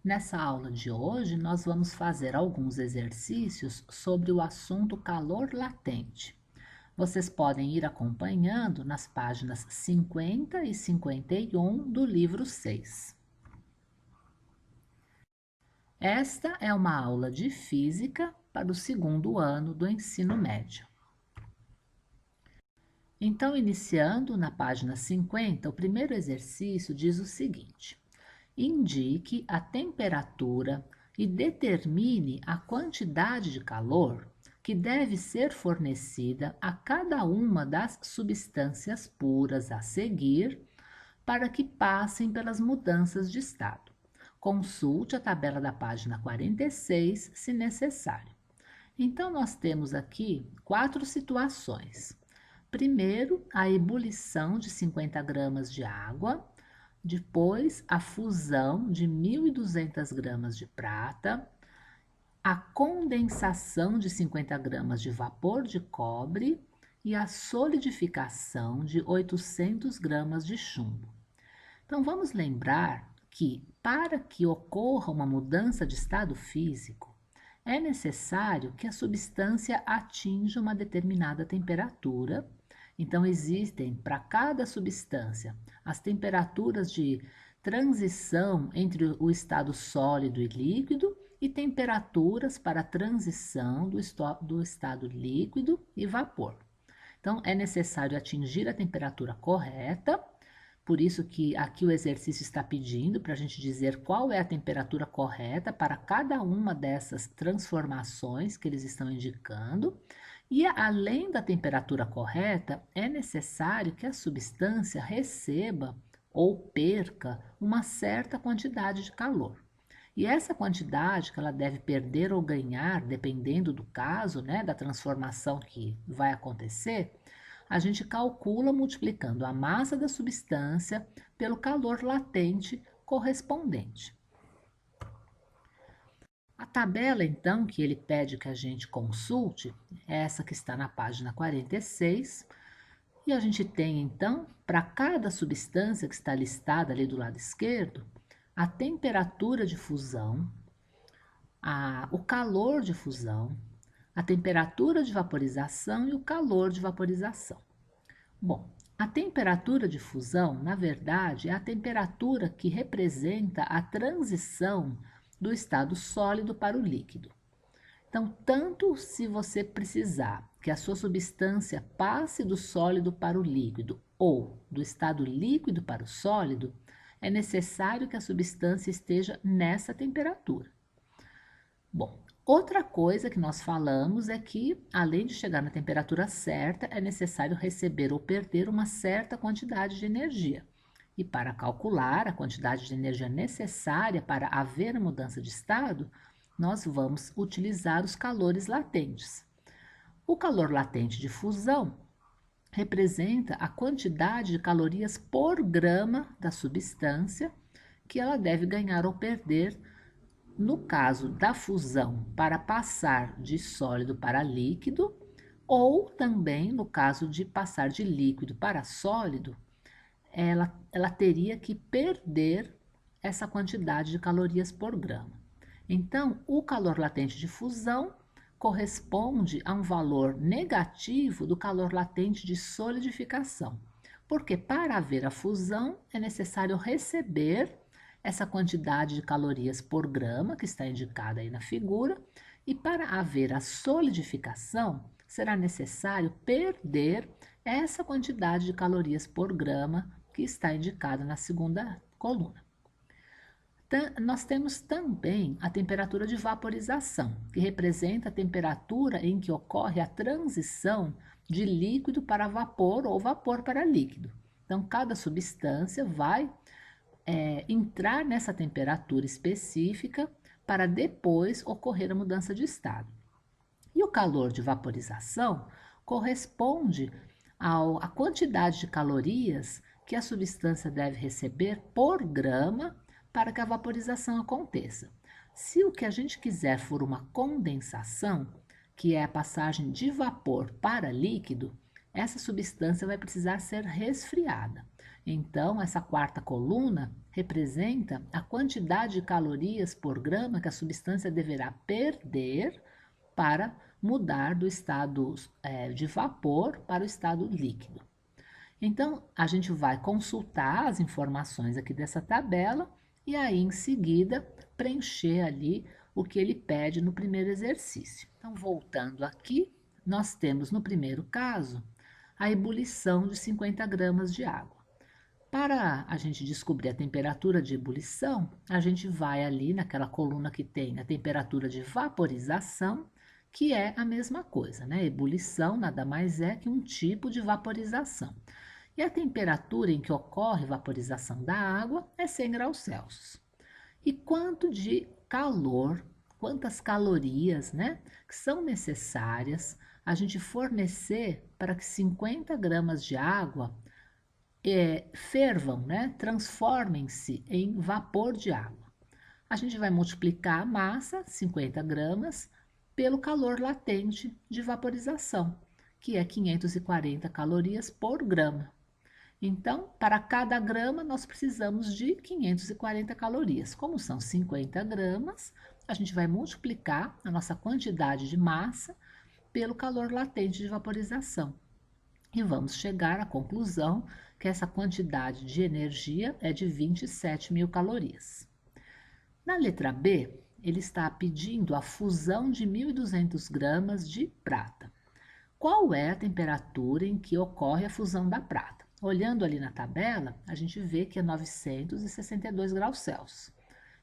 Nessa aula de hoje, nós vamos fazer alguns exercícios sobre o assunto calor latente. Vocês podem ir acompanhando nas páginas 50 e 51 do livro 6. Esta é uma aula de física para o segundo ano do ensino médio. Então, iniciando na página 50, o primeiro exercício diz o seguinte: indique a temperatura e determine a quantidade de calor que deve ser fornecida a cada uma das substâncias puras a seguir para que passem pelas mudanças de estado. Consulte a tabela da página 46, se necessário. Então, nós temos aqui 4 situações. Primeiro, a ebulição de 50 gramas de água. Depois, a fusão de 1.200 gramas de prata, a condensação de 50 gramas de vapor de cobre e a solidificação de 800 gramas de chumbo. Então, vamos lembrar que, para que ocorra uma mudança de estado físico, é necessário que a substância atinja uma determinada temperatura. Então, existem para cada substância as temperaturas de transição entre o estado sólido e líquido e temperaturas para a transição do estado líquido e vapor. Então, é necessário atingir a temperatura correta, por isso que aqui o exercício está pedindo para a gente dizer qual é a temperatura correta para cada uma dessas transformações que eles estão indicando. E além da temperatura correta, é necessário que a substância receba ou perca uma certa quantidade de calor. E essa quantidade que ela deve perder ou ganhar, dependendo do caso, né, da transformação que vai acontecer, a gente calcula multiplicando a massa da substância pelo calor latente correspondente. A tabela, então, que ele pede que a gente consulte, é essa que está na página 46, e a gente tem, então, para cada substância que está listada ali do lado esquerdo, a temperatura de fusão, o calor de fusão, a temperatura de vaporização e o calor de vaporização. Bom, a temperatura de fusão, na verdade, é a temperatura que representa a transição do estado sólido para o líquido. Então, tanto se você precisar que a sua substância passe do sólido para o líquido ou do estado líquido para o sólido, é necessário que a substância esteja nessa temperatura. Bom, outra coisa que nós falamos é que, além de chegar na temperatura certa, é necessário receber ou perder uma certa quantidade de energia. E para calcular a quantidade de energia necessária para haver a mudança de estado, nós vamos utilizar os calores latentes. O calor latente de fusão representa a quantidade de calorias por grama da substância que ela deve ganhar ou perder no caso da fusão para passar de sólido para líquido, ou também no caso de passar de líquido para sólido, ela teria que perder essa quantidade de calorias por grama. Então, o calor latente de fusão corresponde a um valor negativo do calor latente de solidificação, porque para haver a fusão é necessário receber essa quantidade de calorias por grama que está indicada aí na figura, e para haver a solidificação será necessário perder essa quantidade de calorias por grama que está indicada na segunda coluna. Nós temos também a temperatura de vaporização, que representa a temperatura em que ocorre a transição de líquido para vapor ou vapor para líquido. Então, cada substância vai entrar nessa temperatura específica para depois ocorrer a mudança de estado. E o calor de vaporização corresponde à quantidade de calorias que a substância deve receber por grama para que a vaporização aconteça. Se o que a gente quiser for uma condensação, que é a passagem de vapor para líquido, essa substância vai precisar ser resfriada. Então, essa quarta coluna representa a quantidade de calorias por grama que a substância deverá perder para mudar do estado de vapor para o estado líquido. Então, a gente vai consultar as informações aqui dessa tabela e aí, em seguida, preencher ali o que ele pede no primeiro exercício. Então, voltando aqui, nós temos no primeiro caso a ebulição de 50 gramas de água. Para a gente descobrir a temperatura de ebulição, a gente vai ali naquela coluna que tem a temperatura de vaporização, que é a mesma coisa, né? Ebulição nada mais é que um tipo de vaporização. E a temperatura em que ocorre vaporização da água é 100 graus Celsius. E quanto de calor, quantas calorias, né, que são necessárias a gente fornecer para que 50 gramas de água fervam, né, transformem-se em vapor de água. A gente vai multiplicar a massa, 50 gramas, pelo calor latente de vaporização, que é 540 calorias por grama. Então, para cada grama, nós precisamos de 540 calorias. Como são 50 gramas, a gente vai multiplicar a nossa quantidade de massa pelo calor latente de vaporização. E vamos chegar à conclusão que essa quantidade de energia é de 27 mil calorias. Na letra B, ele está pedindo a fusão de 1.200 gramas de prata. Qual é a temperatura em que ocorre a fusão da prata? Olhando ali na tabela, a gente vê que é 962 graus Celsius.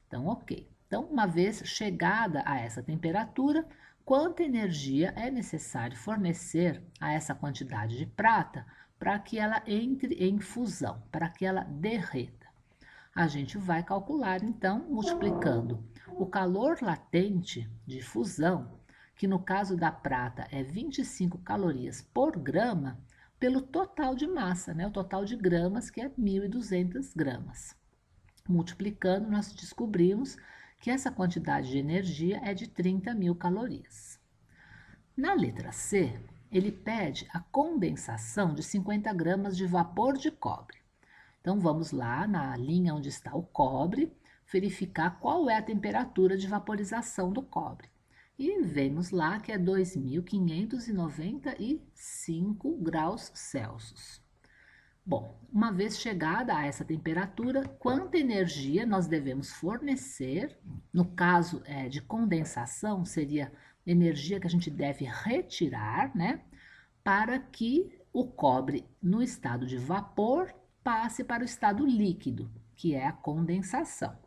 Então, ok. Então, uma vez chegada a essa temperatura, quanta energia é necessário fornecer a essa quantidade de prata para que ela entre em fusão, para que ela derreta? A gente vai calcular, então, multiplicando o calor latente de fusão, que no caso da prata é 25 calorias por grama, pelo total de massa, né? O total de gramas, que é 1.200 gramas. Multiplicando, nós descobrimos que essa quantidade de energia é de 30 mil calorias. Na letra C, ele pede a condensação de 50 gramas de vapor de cobre. Então, vamos lá na linha onde está o cobre, verificar qual é a temperatura de vaporização do cobre. E vemos lá que é 2.595 graus Celsius. Bom, uma vez chegada a essa temperatura, quanta energia nós devemos fornecer? No caso de condensação, seria energia que a gente deve retirar, né? Para que o cobre, no estado de vapor, passe para o estado líquido, que é a condensação.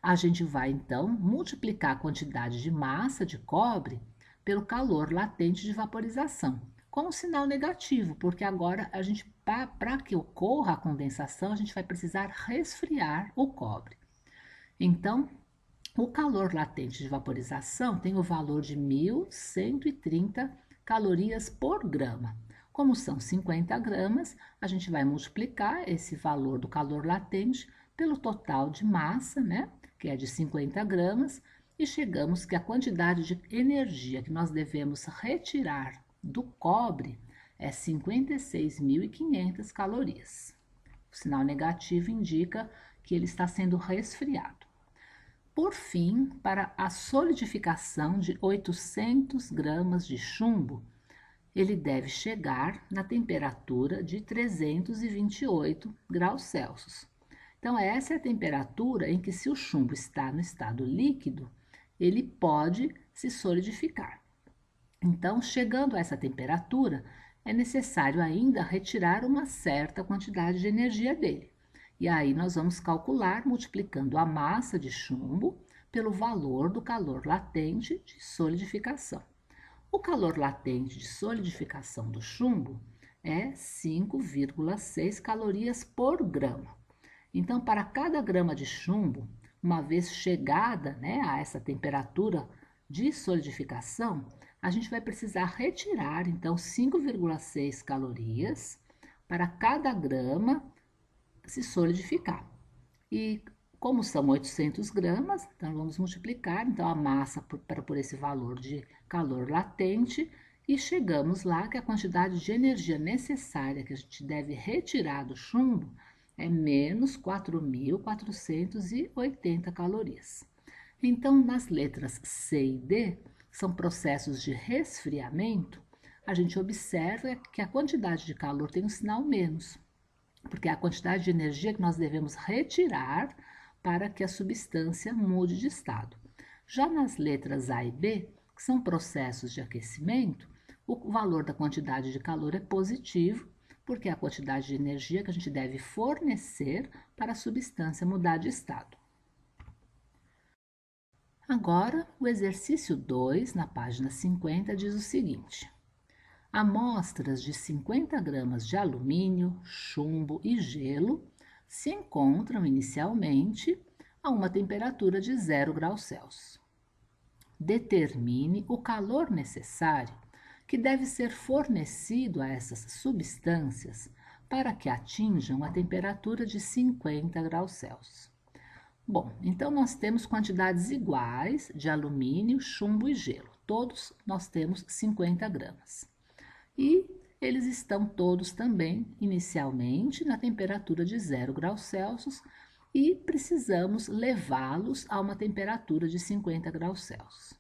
A gente vai então multiplicar a quantidade de massa de cobre pelo calor latente de vaporização, com um sinal negativo, porque agora a gente, para que ocorra a condensação, a gente vai precisar resfriar o cobre. Então, o calor latente de vaporização tem o valor de 1.130 calorias por grama. Como são 50 gramas, a gente vai multiplicar esse valor do calor latente pelo total de massa, né, que é de 50 gramas, e chegamos que a quantidade de energia que nós devemos retirar do cobre é 56.500 calorias. O sinal negativo indica que ele está sendo resfriado. Por fim, para a solidificação de 800 gramas de chumbo, ele deve chegar na temperatura de 328 graus Celsius. Então, essa é a temperatura em que, se o chumbo está no estado líquido, ele pode se solidificar. Então, chegando a essa temperatura, é necessário ainda retirar uma certa quantidade de energia dele. E aí nós vamos calcular multiplicando a massa de chumbo pelo valor do calor latente de solidificação. O calor latente de solidificação do chumbo é 5,6 calorias por grama. Então, para cada grama de chumbo, uma vez chegada, né, a essa temperatura de solidificação, a gente vai precisar retirar, então, 5,6 calorias para cada grama se solidificar. E como são 800 gramas, então vamos multiplicar então a massa por esse valor de calor latente E chegamos lá que a quantidade de energia necessária que a gente deve retirar do chumbo é menos 4.480 calorias. Então, nas letras C e D, que são processos de resfriamento, a gente observa que a quantidade de calor tem um sinal menos, porque é a quantidade de energia que nós devemos retirar para que a substância mude de estado. Já nas letras A e B, que são processos de aquecimento, o valor da quantidade de calor é positivo, porque é a quantidade de energia que a gente deve fornecer para a substância mudar de estado. Agora, o exercício 2, na página 50, diz o seguinte: amostras de 50 gramas de alumínio, chumbo e gelo se encontram inicialmente a uma temperatura de 0 graus Celsius. Determine o calor necessário que deve ser fornecido a essas substâncias para que atinjam a temperatura de 50 graus Celsius. Bom, então nós temos quantidades iguais de alumínio, chumbo e gelo. Todos nós temos 50 gramas. E eles estão todos também inicialmente na temperatura de 0 graus Celsius e precisamos levá-los a uma temperatura de 50 graus Celsius.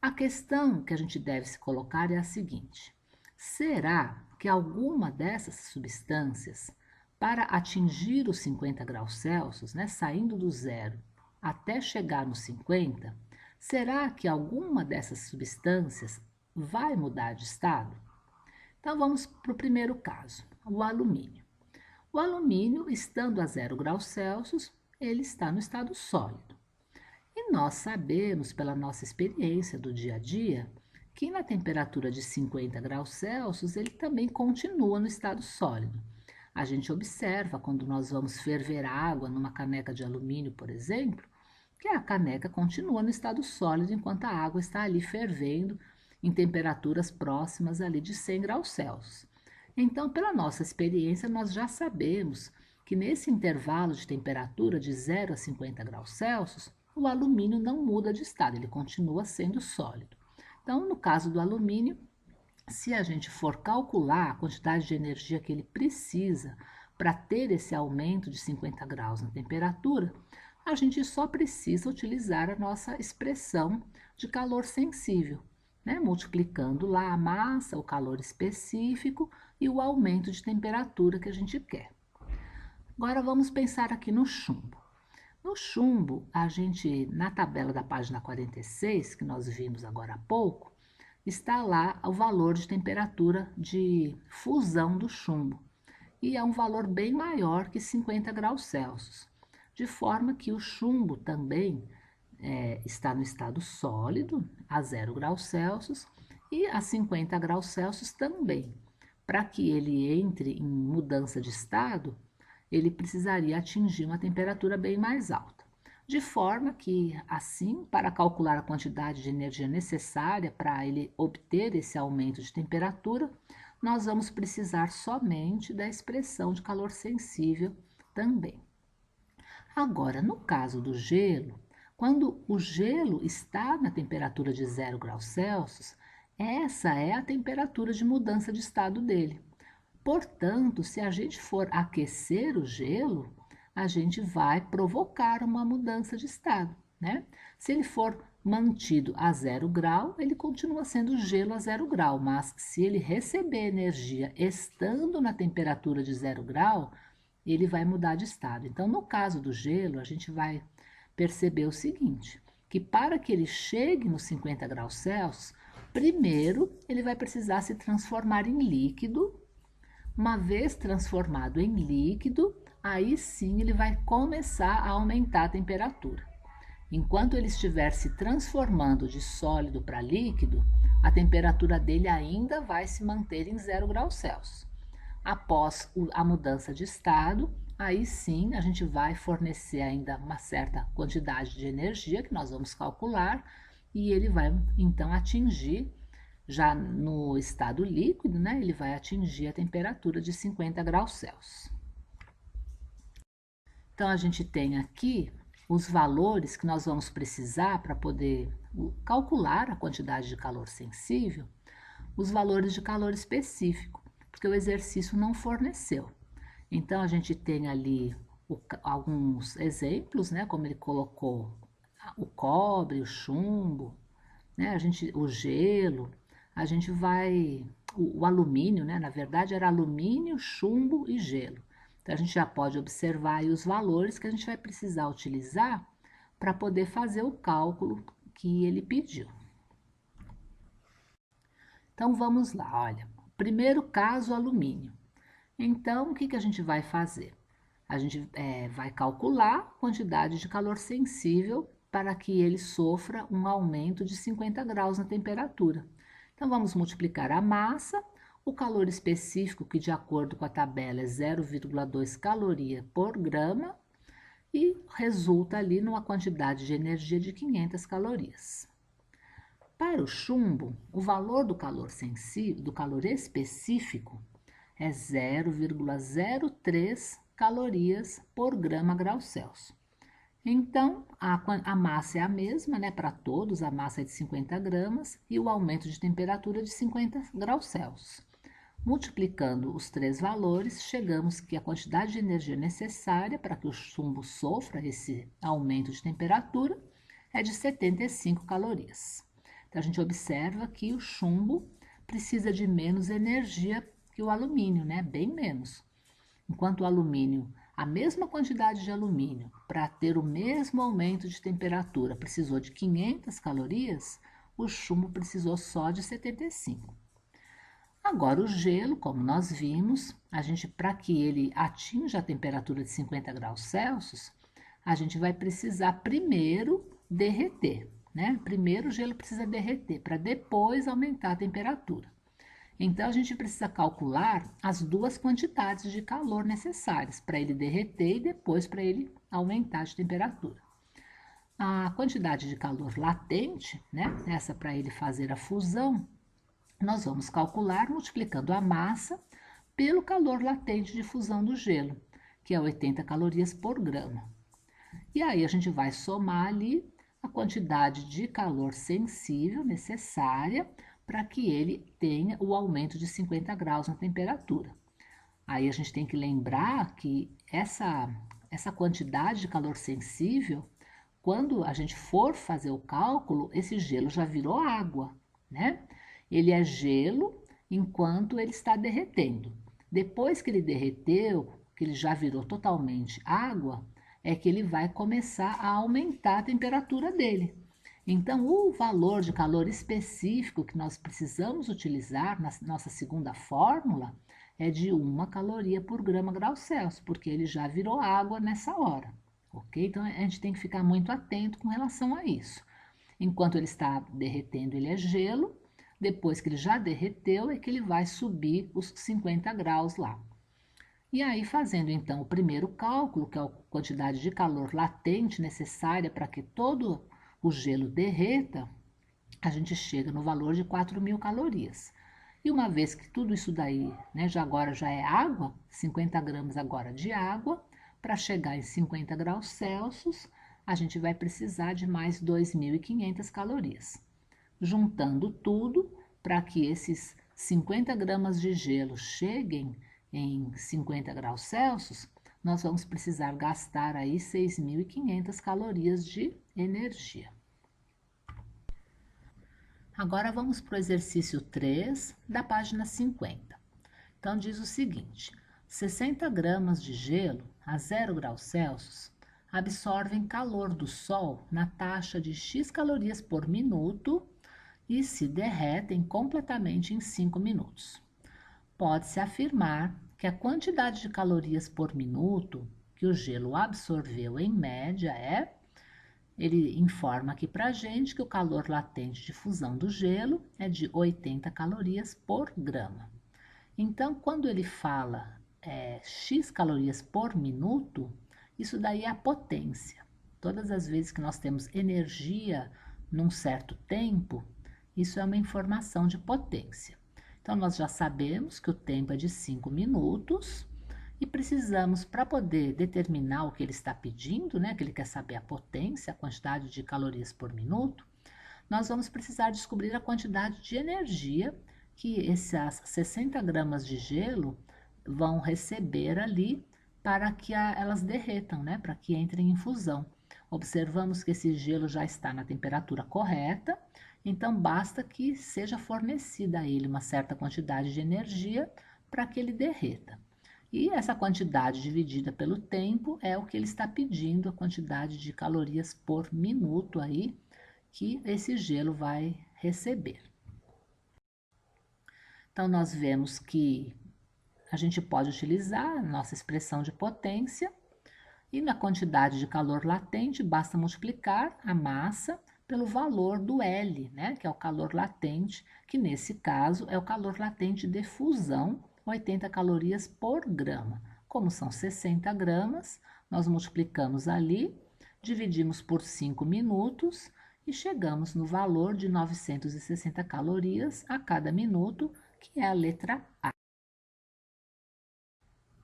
A questão que a gente deve se colocar é a seguinte: será que alguma dessas substâncias, para atingir os 50 graus Celsius, saindo do zero até chegar nos 50, será que alguma dessas substâncias vai mudar de estado? Então vamos para o primeiro caso, o alumínio. O alumínio, estando a 0 graus Celsius, ele está no estado sólido. E nós sabemos, pela nossa experiência do dia a dia, que na temperatura de 50 graus Celsius ele também continua no estado sólido. A gente observa quando nós vamos ferver água numa caneca de alumínio, por exemplo, que a caneca continua no estado sólido enquanto a água está ali fervendo em temperaturas próximas ali de 100 graus Celsius. Então, pela nossa experiência, nós já sabemos que nesse intervalo de temperatura de 0 a 50 graus Celsius, o alumínio não muda de estado, ele continua sendo sólido. Então, no caso do alumínio, se a gente for calcular a quantidade de energia que ele precisa para ter esse aumento de 50 graus na temperatura, a gente só precisa utilizar a nossa expressão de calor sensível, multiplicando lá a massa, o calor específico e o aumento de temperatura que a gente quer. Agora vamos pensar aqui no chumbo. No chumbo, a gente, na tabela da página 46, que nós vimos agora há pouco, está lá o valor de temperatura de fusão do chumbo. E é um valor bem maior que 50 graus Celsius. De forma que o chumbo também está no estado sólido, a 0 graus Celsius, e a 50 graus Celsius também. Para que ele entre em mudança de estado, ele precisaria atingir uma temperatura bem mais alta. De forma que, assim, para calcular a quantidade de energia necessária para ele obter esse aumento de temperatura, nós vamos precisar somente da expressão de calor sensível também. Agora, no caso do gelo, quando o gelo está na temperatura de 0 graus Celsius, essa é a temperatura de mudança de estado dele. Portanto, se a gente for aquecer o gelo, a gente vai provocar uma mudança de estado, Se ele for mantido a 0 grau, ele continua sendo gelo a 0 grau, mas se ele receber energia estando na temperatura de 0 grau, ele vai mudar de estado. Então, no caso do gelo, a gente vai perceber o seguinte, que para que ele chegue nos 50 graus Celsius, primeiro ele vai precisar se transformar em líquido. Uma vez transformado em líquido, aí sim ele vai começar a aumentar a temperatura. Enquanto ele estiver se transformando de sólido para líquido, a temperatura dele ainda vai se manter em 0 graus Celsius. Após a mudança de estado, aí sim a gente vai fornecer ainda uma certa quantidade de energia que nós vamos calcular e ele vai então atingir, já no estado líquido, ele vai atingir a temperatura de 50 graus Celsius. Então, a gente tem aqui os valores que nós vamos precisar para poder calcular a quantidade de calor sensível os valores de calor específico, porque o exercício não forneceu. Então, a gente tem ali alguns exemplos, né? Como ele colocou o cobre, o chumbo, né? O gelo, a gente vai, o alumínio, né? Na verdade era alumínio, chumbo e gelo. Então a gente já pode observar aí os valores que a gente vai precisar utilizar para poder fazer o cálculo que ele pediu. Então vamos lá, olha. Primeiro caso, alumínio. Então, o que que a gente vai fazer? A gente vai calcular a quantidade de calor sensível para que ele sofra um aumento de 50 graus na temperatura. Então, vamos multiplicar a massa, o calor específico, que de acordo com a tabela é 0,2 caloria por grama, e resulta ali numa quantidade de energia de 500 calorias. Para o chumbo, o valor do calor sensível, do calor específico, é 0,03 calorias por grama grau Celsius. Então, a massa é a mesma, né? Para todos, a massa é de 50 gramas e o aumento de temperatura é de 50 graus Celsius. Multiplicando os três valores, chegamos que a quantidade de energia necessária para que o chumbo sofra esse aumento de temperatura é de 75 calorias. Então, a gente observa que o chumbo precisa de menos energia que o alumínio, né? Bem menos. Enquanto o alumínio, a mesma quantidade de alumínio, para ter o mesmo aumento de temperatura, precisou de 500 calorias, o chumbo precisou só de 75. Agora, o gelo, como nós vimos, para que ele atinja a temperatura de 50 graus Celsius, a gente vai precisar primeiro derreter, né? Primeiro o gelo precisa derreter, para depois aumentar a temperatura. Então, a gente precisa calcular as duas quantidades de calor necessárias para ele derreter e depois para ele aumentar de temperatura. A quantidade de calor latente, né? Essa para ele fazer a fusão, nós vamos calcular multiplicando a massa pelo calor latente de fusão do gelo, que é 80 calorias por grama. E aí a gente vai somar ali a quantidade de calor sensível necessária para que ele tenha o aumento de 50 graus na temperatura. Aí a gente tem que lembrar que essa quantidade de calor sensível, quando a gente for fazer o cálculo, esse gelo já virou água, né? Ele é gelo enquanto ele está derretendo. Depois que ele derreteu, que ele já virou totalmente água, é que ele vai começar a aumentar a temperatura dele. Então, o valor de calor específico que nós precisamos utilizar na nossa segunda fórmula é de 1 caloria por grama grau Celsius, porque ele já virou água nessa hora, ok? Então, a gente tem que ficar muito atento com relação a isso. Enquanto ele está derretendo, ele é gelo. Depois que ele já derreteu, é que ele vai subir os 50 graus lá. E aí, fazendo então o primeiro cálculo, que é a quantidade de calor latente necessária para que todo o gelo derreta, a gente chega no valor de 4.000 calorias. E uma vez que tudo isso daí, né, agora já é água, 50 gramas agora de água, para chegar em 50 graus Celsius, a gente vai precisar de mais 2.500 calorias. Juntando tudo, para que esses 50 gramas de gelo cheguem em 50 graus Celsius, nós vamos precisar gastar aí 6.500 calorias de energia. Agora vamos para o exercício 3 da página 50. Então diz o seguinte: 60 gramas de gelo a 0 graus Celsius absorvem calor do Sol na taxa de X calorias por minuto e se derretem completamente em 5 minutos. Pode-se afirmar que a quantidade de calorias por minuto que o gelo absorveu em média ele informa aqui para a gente que o calor latente de fusão do gelo é de 80 calorias por grama. Então, quando ele fala X calorias por minuto, isso daí é a potência. Todas as vezes que nós temos energia num certo tempo, isso é uma informação de potência. Então, nós já sabemos que o tempo é de 5 minutos e precisamos, para poder determinar o que ele está pedindo, né, que ele quer saber a potência, a quantidade de calorias por minuto, nós vamos precisar descobrir a quantidade de energia que essas 60 gramas de gelo vão receber ali para que elas derretam, né? Para que entrem em fusão. Observamos que esse gelo já está na temperatura correta, então basta que seja fornecida a ele uma certa quantidade de energia para que ele derreta. E essa quantidade dividida pelo tempo é o que ele está pedindo, a quantidade de calorias por minuto aí que esse gelo vai receber. Então, nós vemos que a gente pode utilizar a nossa expressão de potência e na quantidade de calor latente, basta multiplicar a massa pelo valor do L, né, que é o calor latente, que nesse caso é o calor latente de fusão, 80 calorias por grama. Como são 60 gramas, nós multiplicamos ali, dividimos por 5 minutos e chegamos no valor de 960 calorias a cada minuto, que é a letra A.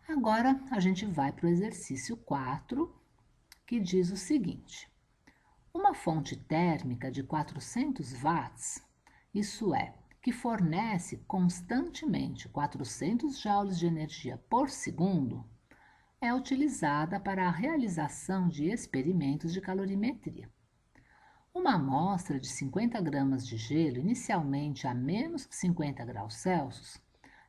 Agora a gente vai para o exercício 4, que diz o seguinte: uma fonte térmica de 400 watts, isso é, que fornece constantemente 400 joules de energia por segundo, é utilizada para a realização de experimentos de calorimetria. Uma amostra de 50 gramas de gelo, inicialmente a menos 50 graus Celsius,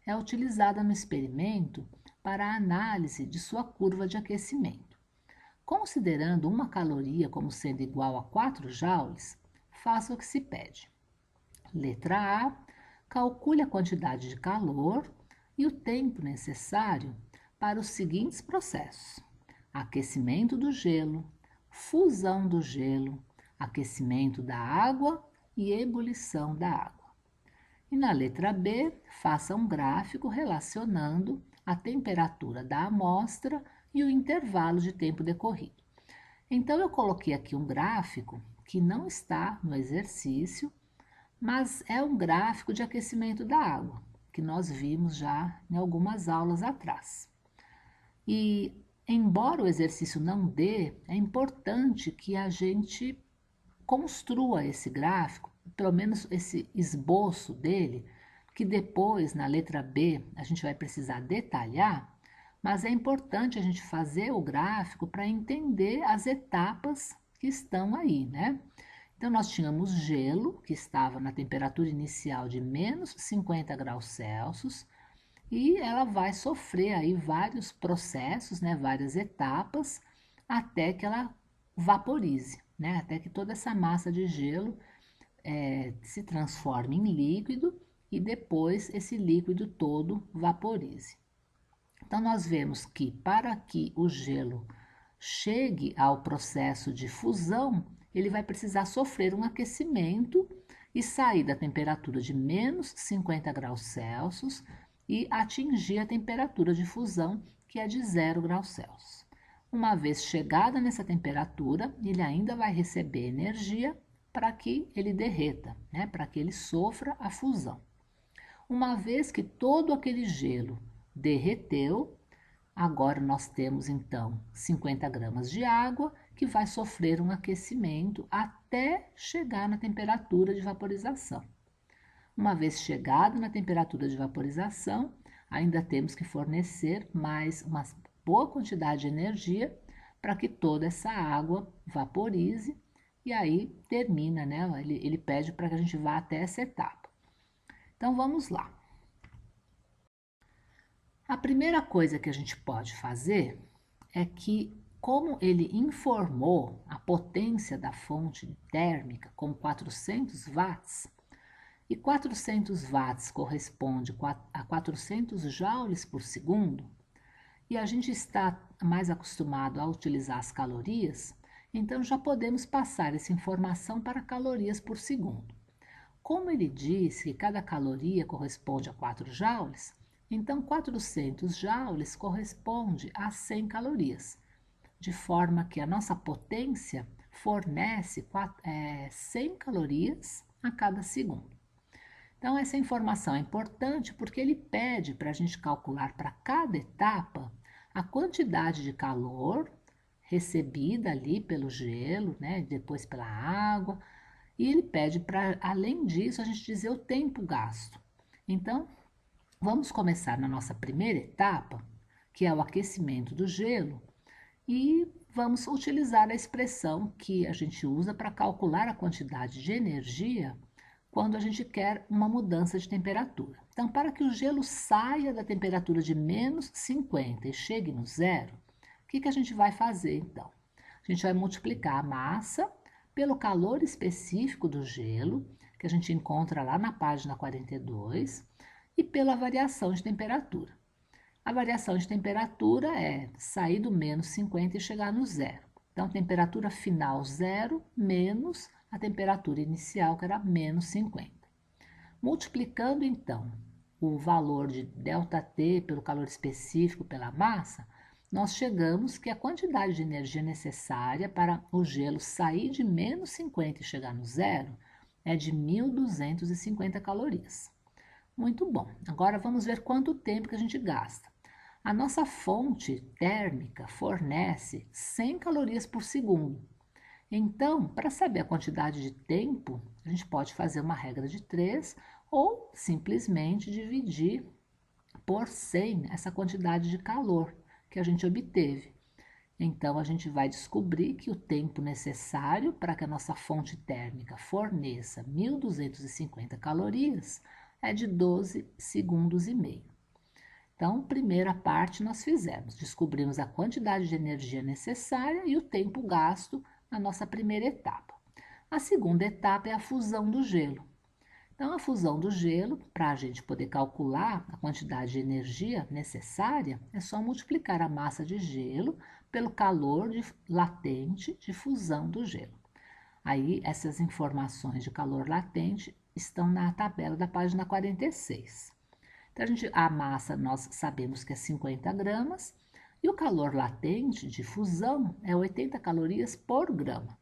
é utilizada no experimento para a análise de sua curva de aquecimento. Considerando uma caloria como sendo igual a 4 joules, faça o que se pede. Letra A. Calcule a quantidade de calor e o tempo necessário para os seguintes processos: aquecimento do gelo, fusão do gelo, aquecimento da água e ebulição da água. E na letra B, faça um gráfico relacionando a temperatura da amostra e o intervalo de tempo decorrido. Então, eu coloquei aqui um gráfico que não está no exercício, mas é um gráfico de aquecimento da água, que nós vimos já em algumas aulas atrás. E, embora o exercício não dê, é importante que a gente construa esse gráfico, pelo menos esse esboço dele, que depois, na letra B, a gente vai precisar detalhar, mas é importante a gente fazer o gráfico para entender as etapas que estão aí, né? Então, nós tínhamos gelo, que estava na temperatura inicial de menos 50 graus Celsius, e ela vai sofrer aí vários processos, né, várias etapas, até que ela vaporize, né, até que toda essa massa de gelo se transforme em líquido e depois esse líquido todo vaporize. Então, nós vemos que para que o gelo chegue ao processo de fusão, ele vai precisar sofrer um aquecimento e sair da temperatura de menos 50 graus Celsius e atingir a temperatura de fusão, que é de 0 graus Celsius. Uma vez chegada nessa temperatura, ele ainda vai receber energia para que ele derreta, né? Para que ele sofra a fusão. Uma vez que todo aquele gelo derreteu, agora nós temos então 50 gramas de água que vai sofrer um aquecimento até chegar na temperatura de vaporização. Uma vez chegado na temperatura de vaporização, ainda temos que fornecer mais uma boa quantidade de energia para que toda essa água vaporize e aí termina, né? Ele pede para que a gente vá até essa etapa. Então vamos lá. A primeira coisa que a gente pode fazer é que, como ele informou a potência da fonte térmica como 400 watts, e 400 watts corresponde a 400 joules por segundo, e a gente está mais acostumado a utilizar as calorias, então já podemos passar essa informação para calorias por segundo. Como ele disse que cada caloria corresponde a 4 joules, então 400 joules corresponde a 100 calorias, de forma que a nossa potência fornece 100 calorias a cada segundo. Então, essa informação é importante porque ele pede para a gente calcular para cada etapa a quantidade de calor recebida ali pelo gelo, né, depois pela água, e ele pede para, além disso, a gente dizer o tempo gasto. Então, vamos começar na nossa primeira etapa, que é o aquecimento do gelo, e vamos utilizar a expressão que a gente usa para calcular a quantidade de energia quando a gente quer uma mudança de temperatura. Então, para que o gelo saia da temperatura de menos 50 e chegue no zero, o que a gente vai fazer então? A gente vai multiplicar a massa pelo calor específico do gelo, que a gente encontra lá na página 42, e pela variação de temperatura. A variação de temperatura é sair do menos 50 e chegar no zero. Então, temperatura final zero menos a temperatura inicial, que era menos 50. Multiplicando, então, o valor de ΔT pelo calor específico pela massa, nós chegamos que a quantidade de energia necessária para o gelo sair de menos 50 e chegar no zero é de 1.250 calorias. Muito bom. Agora vamos ver quanto tempo que a gente gasta. A nossa fonte térmica fornece 100 calorias por segundo. Então, para saber a quantidade de tempo, a gente pode fazer uma regra de 3 ou simplesmente dividir por 100 essa quantidade de calor que a gente obteve. Então, a gente vai descobrir que o tempo necessário para que a nossa fonte térmica forneça 1.250 calorias é de 12 segundos e meio. Então, primeira parte nós fizemos, descobrimos a quantidade de energia necessária e o tempo gasto na nossa primeira etapa. A segunda etapa é a fusão do gelo. Então, a fusão do gelo, para a gente poder calcular a quantidade de energia necessária, é só multiplicar a massa de gelo pelo calor latente de fusão do gelo. Aí, essas informações de calor latente estão na tabela da página 46. Então, a massa nós sabemos que é 50 gramas e o calor latente de fusão é 80 calorias por grama.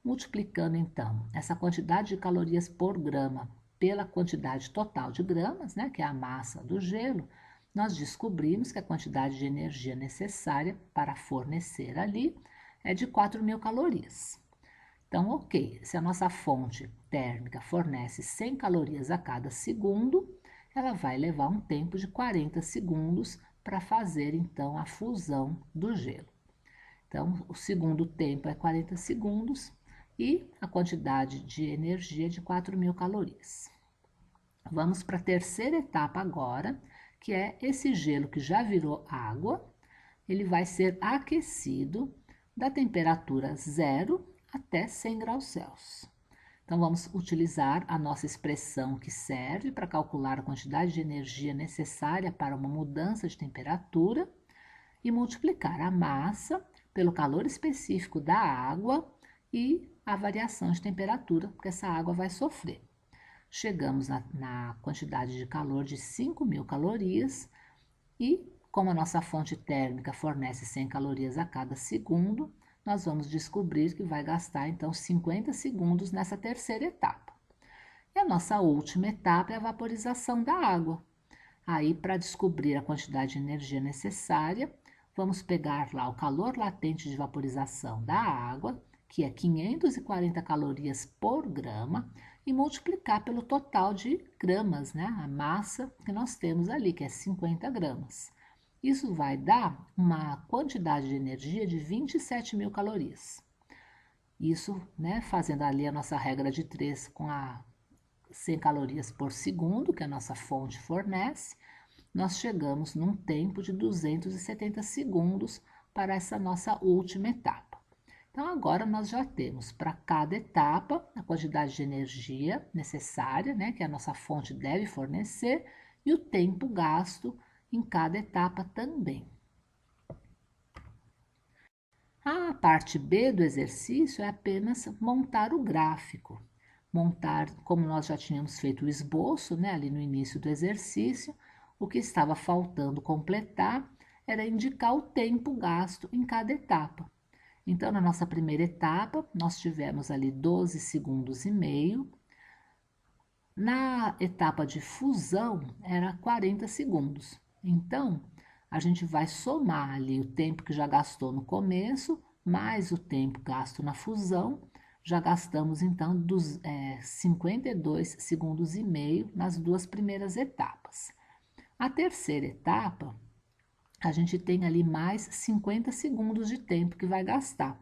Multiplicando, então, essa quantidade de calorias por grama pela quantidade total de gramas, né, que é a massa do gelo, nós descobrimos que a quantidade de energia necessária para fornecer ali é de 4.000 calorias. Então, ok, se a nossa fonte térmica fornece 100 calorias a cada segundo, ela vai levar um tempo de 40 segundos para fazer então a fusão do gelo. Então, o segundo tempo é 40 segundos e a quantidade de energia é de 4.000 calorias. Vamos para a terceira etapa agora, que é esse gelo que já virou água, ele vai ser aquecido da temperatura 0 até 100 graus Celsius. Então, vamos utilizar a nossa expressão que serve para calcular a quantidade de energia necessária para uma mudança de temperatura e multiplicar a massa pelo calor específico da água e a variação de temperatura que essa água vai sofrer. Chegamos na quantidade de calor de 5.000 calorias e, como a nossa fonte térmica fornece 100 calorias a cada segundo, nós vamos descobrir que vai gastar então 50 segundos nessa terceira etapa. E a nossa última etapa é a vaporização da água. Aí, para descobrir a quantidade de energia necessária, vamos pegar lá o calor latente de vaporização da água, que é 540 calorias por grama, e multiplicar pelo total de gramas, né? A massa que nós temos ali, que é 50 gramas. Isso vai dar uma quantidade de energia de 27.000 calorias. Isso, né, fazendo ali a nossa regra de 3 com a 100 calorias por segundo, que a nossa fonte fornece, nós chegamos num tempo de 270 segundos para essa nossa última etapa. Então, agora nós já temos para cada etapa a quantidade de energia necessária, né, que a nossa fonte deve fornecer, e o tempo gasto em cada etapa também. A parte B do exercício é apenas montar o gráfico. Montar, como nós já tínhamos feito o esboço, né, ali no início do exercício, o que estava faltando completar era indicar o tempo gasto em cada etapa. Então, na nossa primeira etapa, nós tivemos ali 12 segundos e meio. Na etapa de fusão, era 40 segundos. Então, a gente vai somar ali o tempo que já gastou no começo, mais o tempo gasto na fusão, já gastamos então 52 segundos e meio nas duas primeiras etapas. A terceira etapa, a gente tem ali mais 50 segundos de tempo que vai gastar.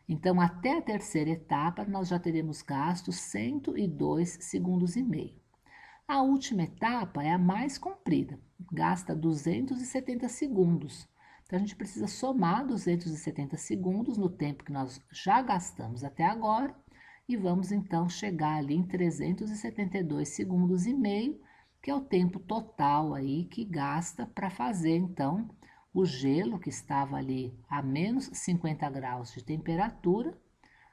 Então, até a terceira etapa, nós já teremos gasto 102 segundos e meio. A última etapa é a mais comprida, gasta 270 segundos. Então, a gente precisa somar 270 segundos no tempo que nós já gastamos até agora e vamos então chegar ali em 372 segundos e meio, que é o tempo total aí que gasta para fazer então o gelo que estava ali a menos 50 graus de temperatura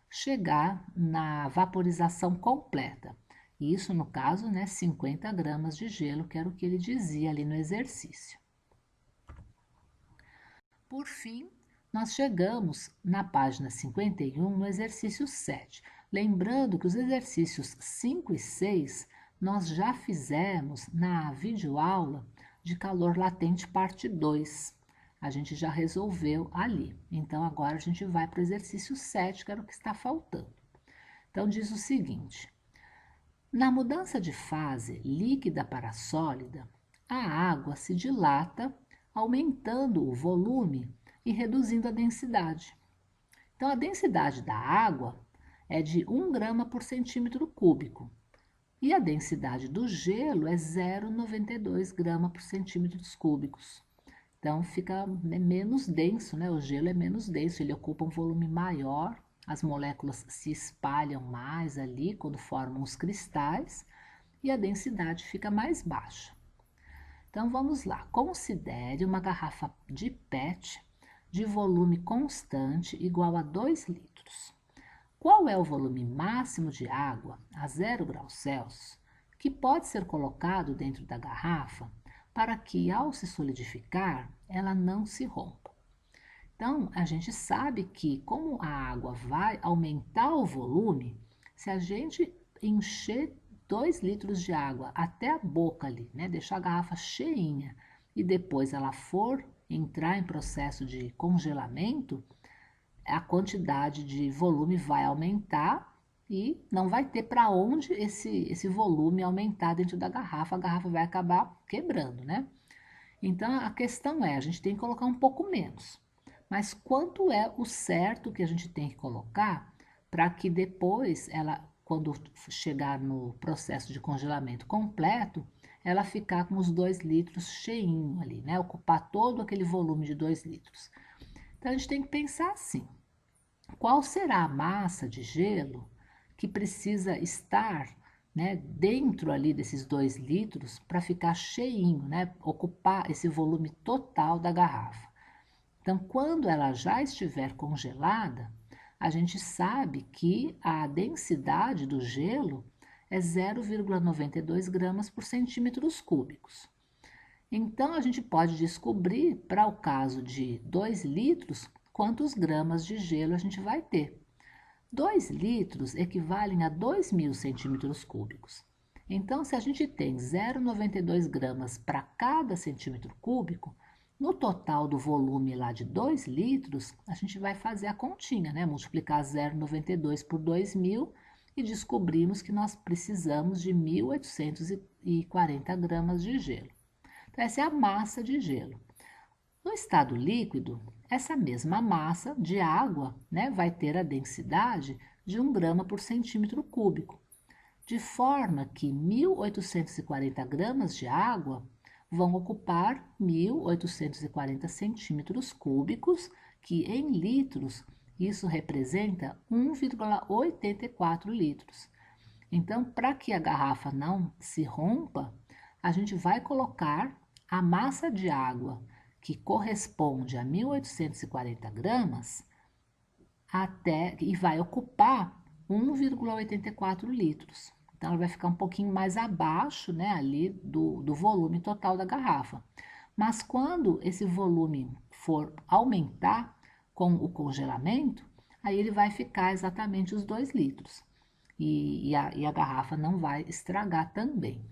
chegar na vaporização completa. Isso, no caso, né, 50 gramas de gelo, que era o que ele dizia ali no exercício. Por fim, nós chegamos na página 51, no exercício 7. Lembrando que os exercícios 5 e 6 nós já fizemos na videoaula de calor latente parte 2. A gente já resolveu ali. Então, agora a gente vai para o exercício 7, que era o que está faltando. Então, diz o seguinte: na mudança de fase líquida para sólida, a água se dilata, aumentando o volume e reduzindo a densidade. Então, a densidade da água é de 1 grama por centímetro cúbico e a densidade do gelo é 0,92 grama por centímetros cúbicos. Então, fica menos denso, né? O gelo é menos denso, ele ocupa um volume maior, as moléculas se espalham mais ali quando formam os cristais e a densidade fica mais baixa. Então, vamos lá. Considere uma garrafa de PET de volume constante igual a 2 litros. Qual é o volume máximo de água a 0 graus Celsius que pode ser colocado dentro da garrafa para que, ao se solidificar, ela não se rompa? Então, a gente sabe que, como a água vai aumentar o volume, se a gente encher 2 litros de água até a boca ali, né, deixar a garrafa cheinha e depois ela for entrar em processo de congelamento, a quantidade de volume vai aumentar e não vai ter para onde esse volume aumentar dentro da garrafa, a garrafa vai acabar quebrando, né? Então, a questão é, a gente tem que colocar um pouco menos. Mas quanto é o certo que a gente tem que colocar para que depois ela, quando chegar no processo de congelamento completo, ela ficar com os 2 litros cheinho ali, né? Ocupar todo aquele volume de 2 litros. Então, a gente tem que pensar assim: qual será a massa de gelo que precisa estar, né, dentro ali desses 2 litros para ficar cheinho, né, ocupar esse volume total da garrafa? Então, quando ela já estiver congelada, a gente sabe que a densidade do gelo é 0,92 gramas por centímetros cúbicos. Então, a gente pode descobrir, para o caso de 2 litros, quantos gramas de gelo a gente vai ter. 2 litros equivalem a 2.000 centímetros cúbicos. Então, se a gente tem 0,92 gramas para cada centímetro cúbico, no total do volume lá de 2 litros, a gente vai fazer a continha, né? Multiplicar 0,92 por 2.000 e descobrimos que nós precisamos de 1.840 gramas de gelo. Então, essa é a massa de gelo. No estado líquido, essa mesma massa de água, né, vai ter a densidade de 1 grama por centímetro cúbico, de forma que 1.840 gramas de água vão ocupar 1.840 centímetros cúbicos, que em litros isso representa 1,84 litros. Então, para que a garrafa não se rompa, a gente vai colocar a massa de água que corresponde a 1.840 gramas e vai ocupar 1,84 litros. Então, ela vai ficar um pouquinho mais abaixo, né, ali do volume total da garrafa. Mas quando esse volume for aumentar com o congelamento, aí ele vai ficar exatamente os 2 litros. E a garrafa não vai estragar também.